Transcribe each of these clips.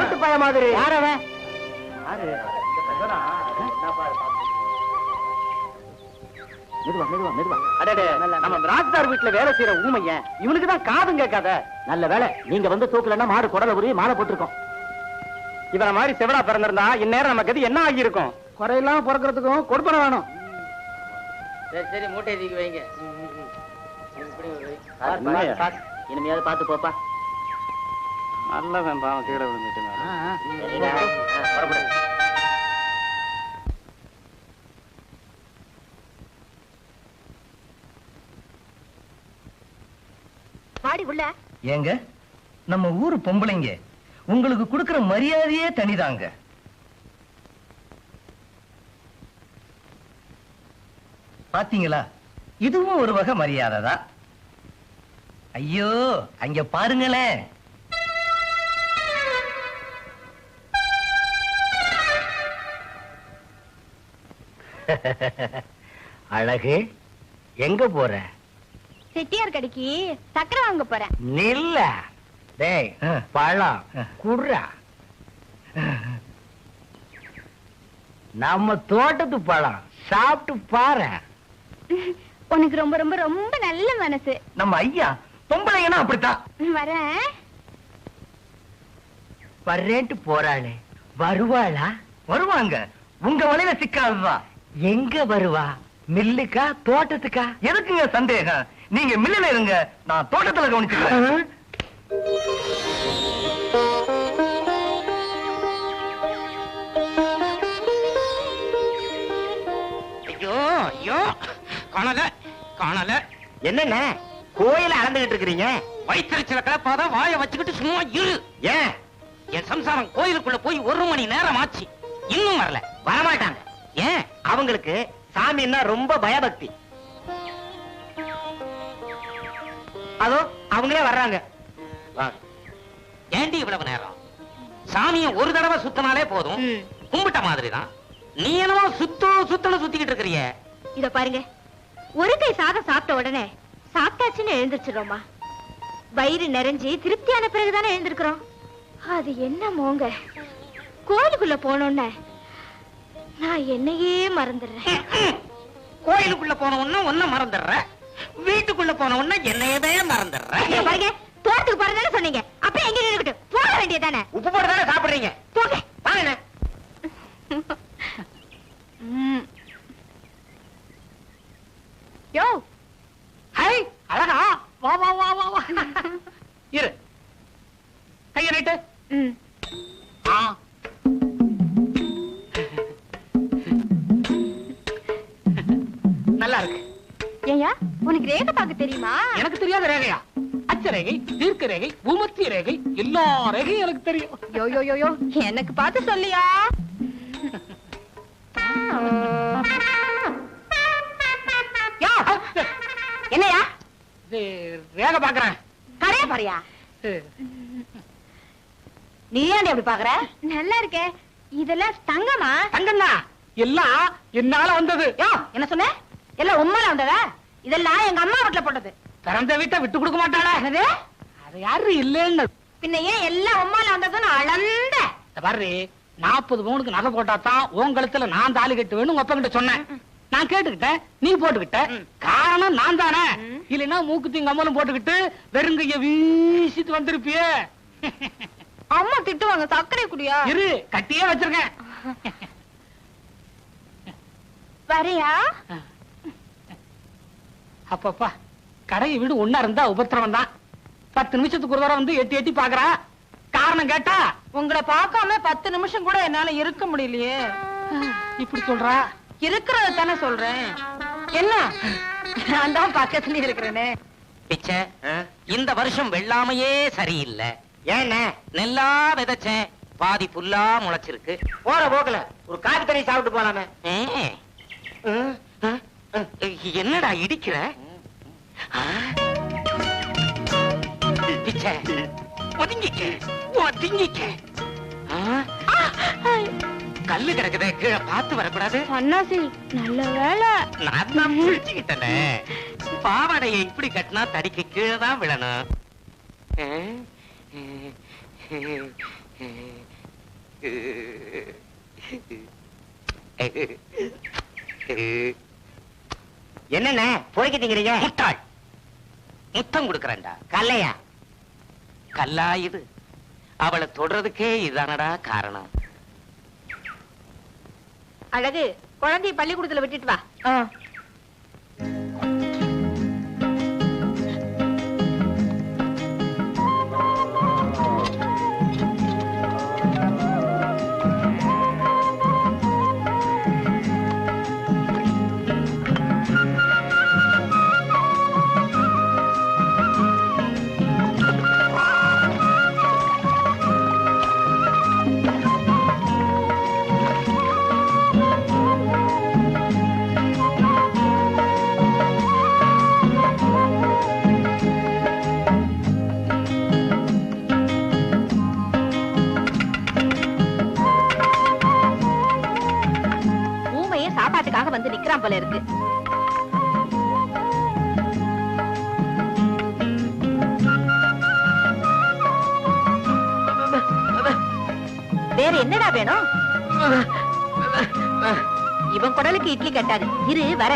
திருட்டு பய மாதிரி. யார் அவன்? நம்ம ராஜ்தார் வீட்டுல வேலை செய்யற ஊமைய இவனுக்கு தான் காதும் கேட்காத. நல்ல வேலை நீங்க வந்து தூக்கலன்னா மாடு குடல உருவி மாலை போட்டிருக்கோம். இவன மாதிரி செவடா பிறந்திருந்தா இந்நேரம் நமக்கு அது என்ன ஆகியிருக்கும்? குறையெல்லாம் பிறக்கிறதுக்கும் கொடுப்பன வேணும். சரி சரி, மூட்டை தூக்கி வைங்க. இனிமையாவது பார்த்து போப்பா. நல்லவன் பாவம் கீழே விழுந்துட்டு. ஏங்க, நம்ம ஊரு பொம்பளைங்க உங்களுக்கு கொடுக்கிற மரியாதையே தனிதாங்க. பாத்தீங்களா, இதுவும் ஒரு வகை மரியாதை தான். ஐயோ, அங்க பாருங்களேன். அழகு, எங்க போற? செட்டியார் கடைக்கு சக்கரை வாங்க போறேன். நில்ல. டேய், பழம் குடுறா. நம்ம தோட்டத்து பழம் சாப்பிட்டு பாரு. உனக்கு ரொம்ப ரொம்ப ரொம்ப நல்ல மனசு. நம்ம ஐயா பொம்பளைங்கன்னா அப்படித்தான். வரேன். வர்றேன்ட்டு போறாளே, வருவாளா? வருவாங்க, உங்க வலையில சிக்காதுதான். எங்க வருவா? மில்லுக்கா தோட்டத்துக்கா? எதுக்குங்க சந்தேகம்? நீங்க மில்லுல இருங்க, நான் தோட்டத்துல கவனிச்சுக்கிறேன். ஐயோ ஐயோ, காணல காணல. என்னென்ன கோயில அளந்துகிட்டு இருக்கிறீங்க? வயிற்றுச்சல கிளப்பாத வாய வச்சுக்கிட்டு சும்மா இரு. ஏன்? என் சம்சாரம் கோயிலுக்குள்ள போய் 1 மணி நேரம் ஆச்சு, இன்னும் வரல. வரமாட்டாங்க. ஏன்? அவங்களுக்கு சாமின்னா ரொம்ப பயபக்தி. அதோ அவங்களே வர்றாங்க. ஏண்டி இவ்வளவு நேரம்? சாமியை ஒரு தடவை சுத்தினாலே போதும், கும்பிட்ட மாதிரிதான். நீ என்னவோ சுத்தணும் சுத்திக்கிட்டு இருக்கிறிய. இத பாருங்க, ஒரு கை சாதம் சாப்பிட்ட உடனே சாப்பிட்டாச்சுன்னு எழுந்திருச்சிரோமா. வயிறு நிறைஞ்சி திருப்தியான பிறகுதானே எழுந்திருக்கிறோம். அது என்ன மோங்க, கோயிலுக்குள்ள போனோன்னு நான் என்னையே மறந்துடுறேன். கோயிலுக்குள்ள போன உடனே ஒன்ன மறந்துடுற, வீட்டுக்குள்ள போன உடனே என்னையவே மறந்துடுற. பாருங்க, தோட்டத்துக்கு போறதானே சொன்னீங்க, அப்ப எங்க நின்னுக்கிட்டு போக வேண்டியதானே? உப்பு போட்டு தானே சாப்பிடுறீங்க, போங்க. வாங்க. யோ, ஹை, அழகா, வா வா வா வா வா. இரு, கைய ரைட்டு. நல்லா இருக்கு. ஏயா, உனக்கு ரேகை பார்க்க தெரியுமா? எனக்கு தெரியாத ரேகையா? அச்ச ரேகை, தீர்க்க ரேகை, பூமத்திய ரேகை, எல்லா ரேகையும் எனக்கு தெரியும். யோ யோ யோ யோ, எனக்கு பார்த்து சொல்லியா. என்னையா ரேகை பாக்குறேன். கரையா பாரியா? நீ ஏன் அப்படி பாக்குற? நல்லா இருக்கே. இதெல்லாம் தங்கமா? தங்கம்னா எல்லாம் என்னால வந்தது. யோ, என்ன சொன்ன? எல்லாம் உண்மையில வந்ததா? இதெல்லாம் எங்க அம்மா வீட்டுல போட்டது. பிறந்த வீட்டை விட்டு கொடுக்க மாட்டாளா? என்னது? அது யாரு இல்லன்னு. பின்ன ஏன் எல்லாம் உண்மையில வந்ததுன்னு அளந்த? பாரு, 40 பவுனுக்கு நகை போட்டாதான் உன் கழுத்துல நான் தாலி கட்டுவேன்னு உங்க அப்பா கிட்ட சொன்னேன். நான் கேட்டுக்கிட்டேன், நீ போட்டுக்கிட்ட. காரணம் நான் தானே. இல்லைன்னா மூக்குத்தி கம்மலும் போட்டுக்கிட்டு வெறுங்கைய வீசிட்டு வந்திருப்பியே. அம்மா திட்டுவாங்க, சர்க்கரை குடியா? இரு, கட்டியே வச்சிருக்கேன். வரையா? அப்பப்பா, கடையை வீடு ஒன்னா இருந்தா உபத்திரவம் தான். 10 நிமிஷத்துக்கு ஒரு தடவை வந்து எட்டி எட்டி பாக்குறா. காரணம் கேட்டா, உங்களை பார்க்காம 10 நிமிஷம் கூட என்னால இருக்க முடியலையே. இப்படி சொல்றா? இருக்கிறத தானே சொல்றேன். என்ன, நான் தான் பக்கத்துல இருக்கிறேனே. பிச்சை, இந்த வருஷம் வெள்ளாமையே சரியில்லை. ஏன்னா நெல்லா விதைச்சேன், பாதி புல்லா முளைச்சிருக்கு. போற போக்கல ஒரு காப்பி தண்ணி சாப்பிட்டு போலாமே. என்னடா இடிக்கிற? பிச்சை, ஒதுங்கிக்க ஒதுங்கிக்க. கல்லு கிடக்குதே, கீழே பார்த்து வரக்கூடாது. அண்ணாசி, நல்ல வேலை. நான் தான் புரிஞ்சுக்கிட்டேனே. பாவாடையை இப்படி கட்டினா தடிக்கு கீழே தான் விழணும். என்னென்ன போய்கிட்டீங்க? முட்டாள், முத்தம் கொடுக்கறேன்டா. கல்லையா? கல்லா இது? அவளை தொடறதுக்கே இதானடா காரணம். அழகு, குழந்தைய பள்ளிக்கூடத்துல விட்டுட்டு வா. சாப்பாட்டுக்காக வந்து நிக்கிறான் போல இருக்கு. வேற என்னடா வேணும்? இவன் குடலுக்கு இட்லி கட்டாது. இரு வர.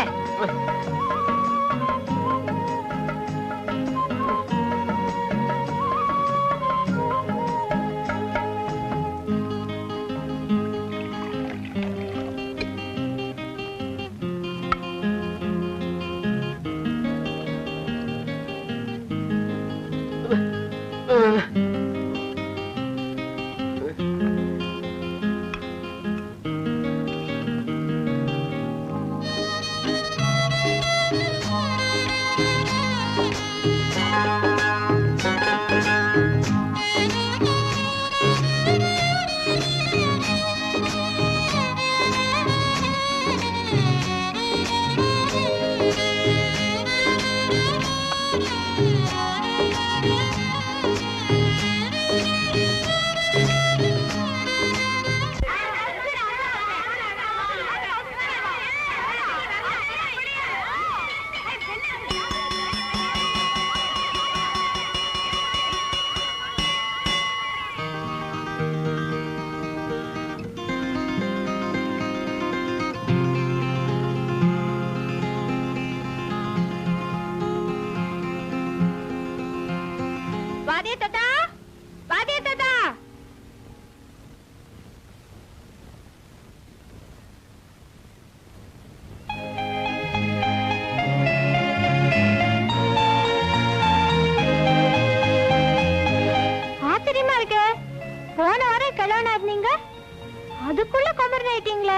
அதுக்குள்ள கமர் ஆயிட்டீங்களே,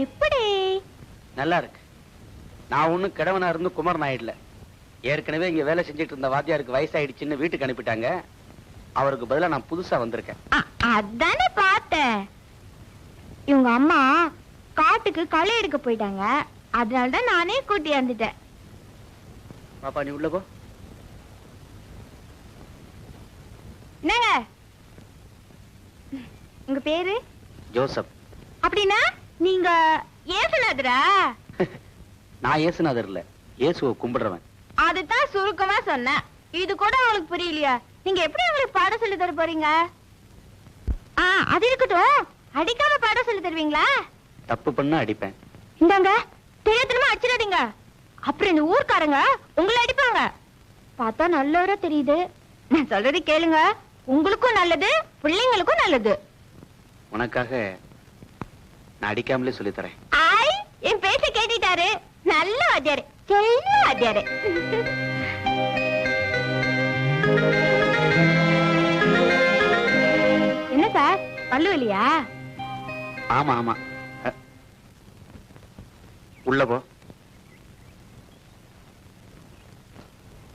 எப்படி? நல்லா இருக்கு. நான் ஒண்ணும் கிழவனா இருந்து குமரன் ஆயிடல. ஏற்கனவே இங்க வேலை செஞ்சுட்டு இருந்த வாத்தியாருக்கு வயசாயிடுச்சுன்னு வீட்டுக்கு அனுப்பிட்டாங்க. அவருக்கு பதிலா நான் புதுசா வந்திருக்கேன். அதானே பார்த்தேன். இவங்க அம்மா காட்டுக்கு களை எடுக்க போயிட்டாங்க. அதனாலதான் நானே கூட்டி வந்துட்டேன். பாப்பா நீ உள்ள போ. என்னங்க உங்க பேரு? ஜோசப். அப்படின்னா நீங்க ஏசுநாதரா? நான் ஏசுநாதர் இல்ல, இயேசுவை கும்பிடுறவன். அதுதான் சுருக்கமா சொன்னேன். இது கூட உங்களுக்கு புரியலையா? நீங்க எப்படி உங்களுக்கு பாடம் சொல்லி தர போறீங்க? அது இருக்கட்டும், அடிக்காம பாடம் சொல்லி தருவீங்களா? தப்பு பண்ணா அடிப்பேன். இந்தாங்க, தெரியாதனமா அடிச்சிடாதீங்க. அப்புறம் இந்த ஊர்க்காரங்க உங்களை அடிப்பாங்க. பார்த்தா நல்லவரா தெரியுது. நான் சொல்றது கேளுங்க, உங்களுக்கும் நல்லது, பிள்ளைங்களுக்கும் நல்லது. உனக்காக நான் அடிக்காமலே சொல்லி தரேன். என் பேச்ச கேட்டுட்டாரு. நல்ல வாத்தியாரு, செல்ல வாத்தியாரு. என்ன சார், பல்லு வலியா? ஆமா ஆமா, உள்ள போ.